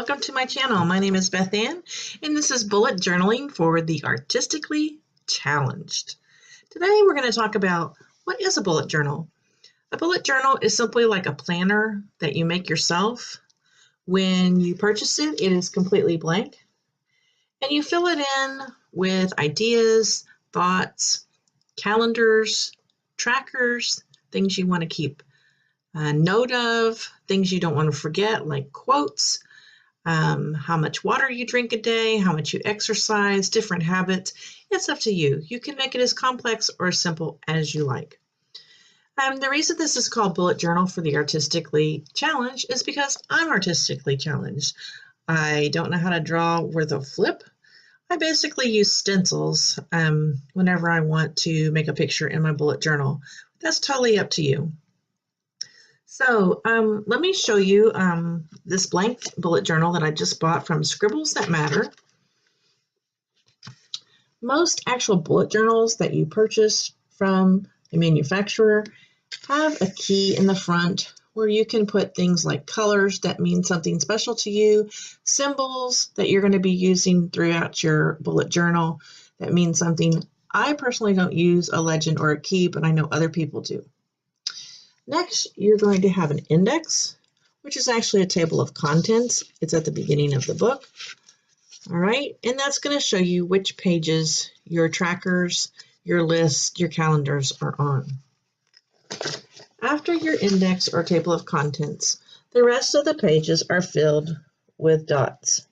welcome to my channel. My name is Beth Ann, and this is bullet journaling for the artistically challenged. Today we're going to talk about what is a bullet journal. A bullet journal is simply like a planner that you make yourself. When you purchase it, it is completely blank, and you fill it in with ideas, thoughts, calendars, trackers, things you want to keep a note of, things you don't want to forget, like quotes, how much water you drink a day, how much you exercise, different habits. It's up to you. You can make it as complex or as simple as you like. The reason this is called bullet journal for the artistically challenged is because I'm artistically challenged. I don't know how to draw with a flip. I basically use stencils whenever I want to make a picture in my bullet journal. That's totally up to you. So let me show you this blank bullet journal that I just bought from Scribbles That Matter. Most actual bullet journals that you purchase from a manufacturer have a key in the front where you can put things like colors that mean something special to you, symbols that you're going to be using throughout your bullet journal that mean something. I personally don't use a legend or a key, but I know other people do. Next, you're going to have an index, which is actually a table of contents. It's at the beginning of the book. All right, and that's going to show you which pages your trackers, your lists, your calendars are on. After your index or table of contents, the rest of the pages are filled with dots.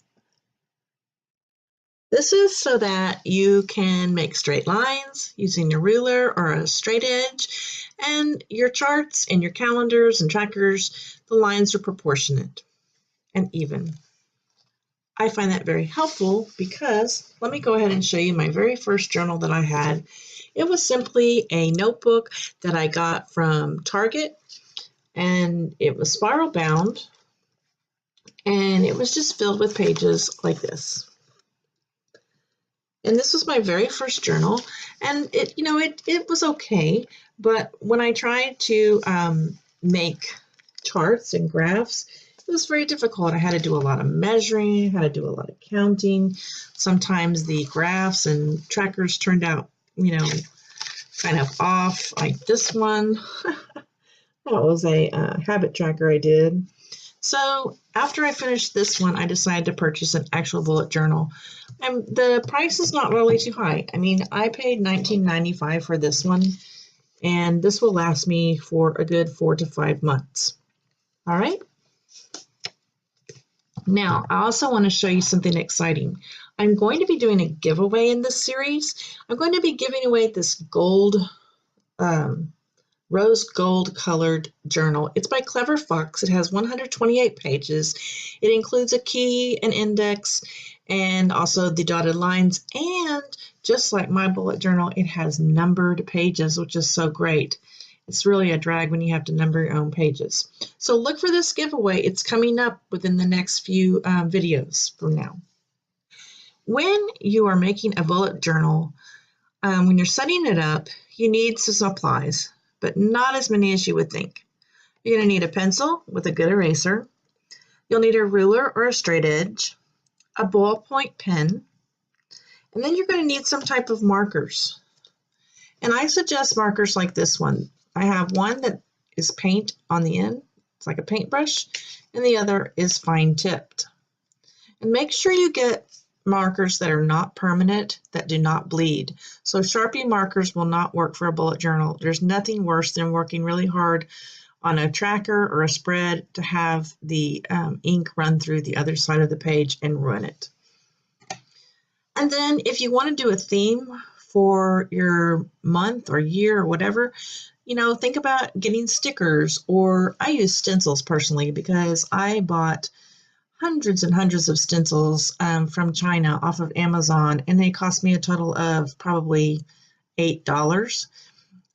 This is so that you can make straight lines using a ruler or a straight edge, and your charts and your calendars and trackers, the lines are proportionate and even. I find that very helpful because let me go ahead and show you my very first journal that I had. It was simply a notebook that I got from Target, and it was spiral bound, and it was just filled with pages like this. And this was my very first journal, and it was okay, but when I tried to make charts and graphs, it was very difficult. I had to do a lot of measuring, I had to do a lot of counting. Sometimes the graphs and trackers turned out, kind of off, like this one. That was a habit tracker I did. So after I finished this one, I decided to purchase an actual bullet journal. And the price is not really too high. I mean, I paid $19.95 for this one, and this will last me for a good 4 to 5 months. All right. Now, I also want to show you something exciting. I'm going to be doing a giveaway in this series. I'm going to be giving away this gold, rose gold colored journal. It's by Clever Fox. It has 128 pages. It includes a key, an index, and also the dotted lines. And just like my bullet journal, it has numbered pages, which is so great. It's really a drag when you have to number your own pages. So look for this giveaway. It's coming up within the next few videos from now. When you are making a bullet journal, when you're setting it up, you need some supplies, but not as many as you would think. You're going to need a pencil with a good eraser. You'll need a ruler or a straight edge, a ballpoint pen, and then you're going to need some type of markers. And I suggest markers like this one. I have one that is paint on the end. It's like a paintbrush, and the other is fine tipped. And make sure you get markers that are not permanent, that do not bleed. So Sharpie markers will not work for a bullet journal. There's nothing worse than working really hard on a tracker or a spread to have the ink run through the other side of the page and ruin it. And then if you want to do a theme for your month or year or whatever, think about getting stickers, or I use stencils personally because I bought hundreds and hundreds of stencils from China off of Amazon, and they cost me a total of probably $8.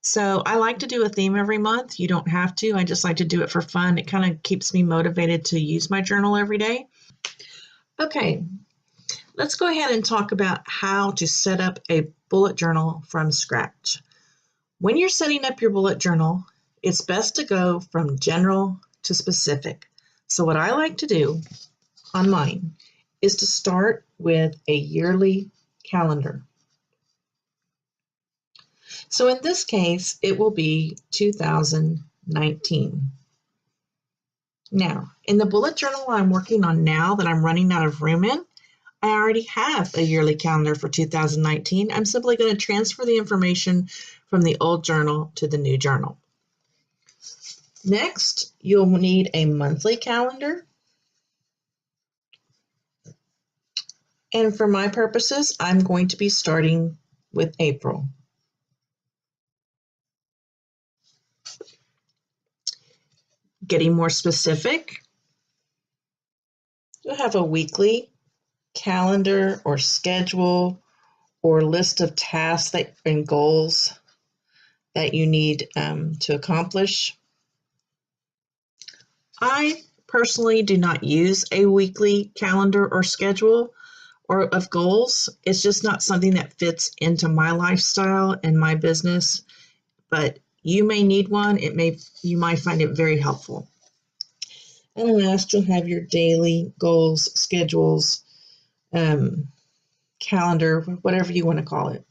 So I like to do a theme every month. You don't have to. I just like to do it for fun. It kind of keeps me motivated to use my journal every day. Okay, let's go ahead and talk about how to set up a bullet journal from scratch. When you're setting up your bullet journal, it's best to go from general to specific. So what I like to do on mine is to start with a yearly calendar. So in this case, it will be 2019. Now, in the bullet journal I'm working on now that I'm running out of room in, I already have a yearly calendar for 2019. I'm simply going to transfer the information from the old journal to the new journal. Next, you'll need a monthly calendar. And for my purposes, I'm going to be starting with April. Getting more specific, you'll have a weekly calendar or schedule or list of tasks and goals that you need to accomplish. I personally do not use a weekly calendar or schedule or of goals. It's just not something that fits into my lifestyle and my business, but you may need one. You might find it very helpful. And last, you'll have your daily goals, schedules, calendar, whatever you want to call it,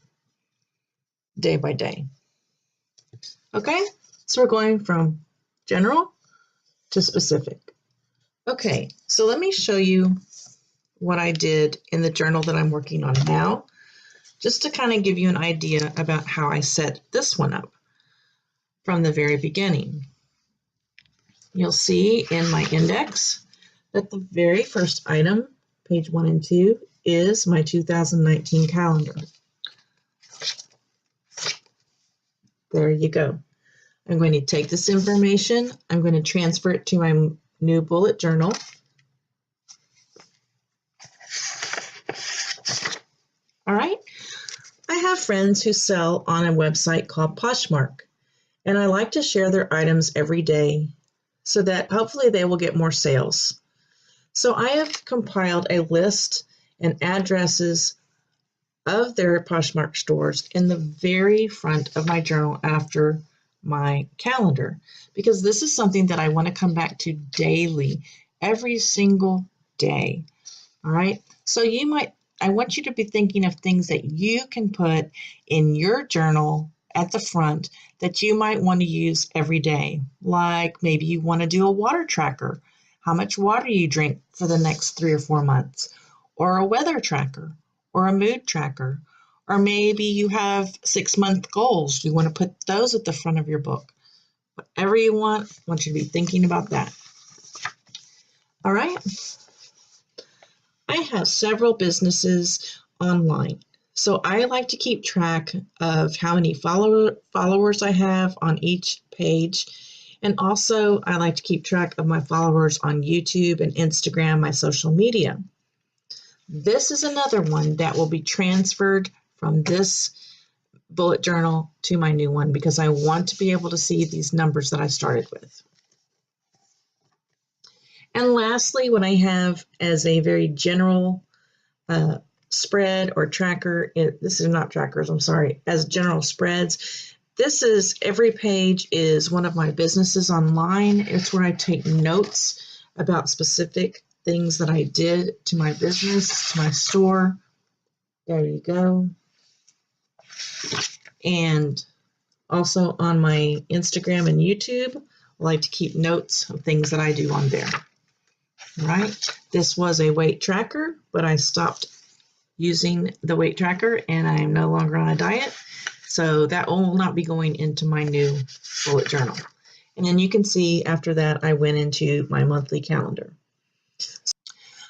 day by day. Okay, so we're going from general to specific. Okay, so let me show you what I did in the journal that I'm working on now, just to kind of give you an idea about how I set this one up from the very beginning. You'll see in my index that the very first item, page 1 and 2, is my 2019 calendar. There you go. I'm going to take this information, I'm going to transfer it to my new bullet journal. All right. I have friends who sell on a website called Poshmark, and I like to share their items every day so that hopefully they will get more sales. So I have compiled a list and addresses of their Poshmark stores in the very front of my journal after my calendar, because this is something that I want to come back to daily, every single day. All right. So I want you to be thinking of things that you can put in your journal at the front that you might want to use every day. Like maybe you want to do a water tracker, how much water you drink for the next 3 or 4 months, or a weather tracker, or a mood tracker, or maybe you have 6-month goals. You want to put those at the front of your book. Whatever you want, I want you to be thinking about that. All right. I have several businesses online, so I like to keep track of how many followers I have on each page, and also I like to keep track of my followers on YouTube and Instagram, my social media. This is another one that will be transferred from this bullet journal to my new one because I want to be able to see these numbers that I started with. And lastly, what I have as a very general spread or tracker, this is not trackers, I'm sorry, as general spreads. This is, every page is one of my businesses online. It's where I take notes about specific things that I did to my business, to my store. There you go. And also on my Instagram and YouTube, I like to keep notes of things that I do on there. All right, this was a weight tracker, but I stopped using the weight tracker and I am no longer on a diet. So that will not be going into my new bullet journal. And then you can see after that, I went into my monthly calendar.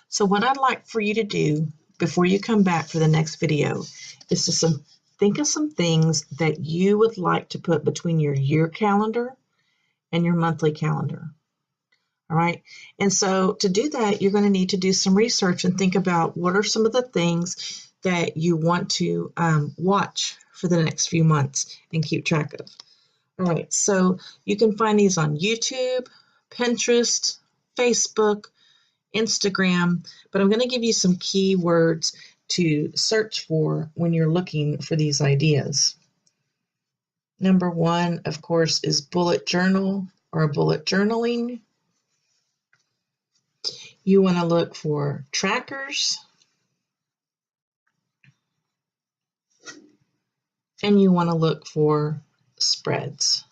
So what I'd like for you to do before you come back for the next video is to think of some things that you would like to put between your year calendar and your monthly calendar. All right. And so to do that, you're going to need to do some research and think about what are some of the things that you want to watch for the next few months and keep track of. All right. So you can find these on YouTube, Pinterest, Facebook, Instagram, but I'm going to give you some keywords to search for when you're looking for these ideas. Number 1, of course, is bullet journal or bullet journaling. You want to look for trackers, and you want to look for spreads.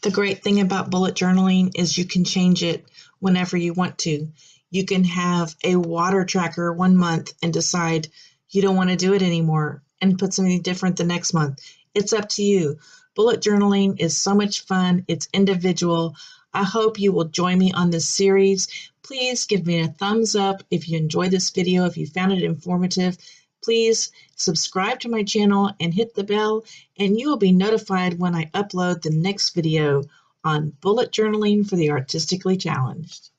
The great thing about bullet journaling is you can change it whenever you want to. You can have a water tracker 1 month and decide you don't want to do it anymore and put something different the next month. It's up to you. Bullet journaling is so much fun. It's individual. I hope you will join me on this series. Please give me a thumbs up if you enjoyed this video, if you found it informative. Please subscribe to my channel and hit the bell, and you will be notified when I upload the next video on bullet journaling for the artistically challenged.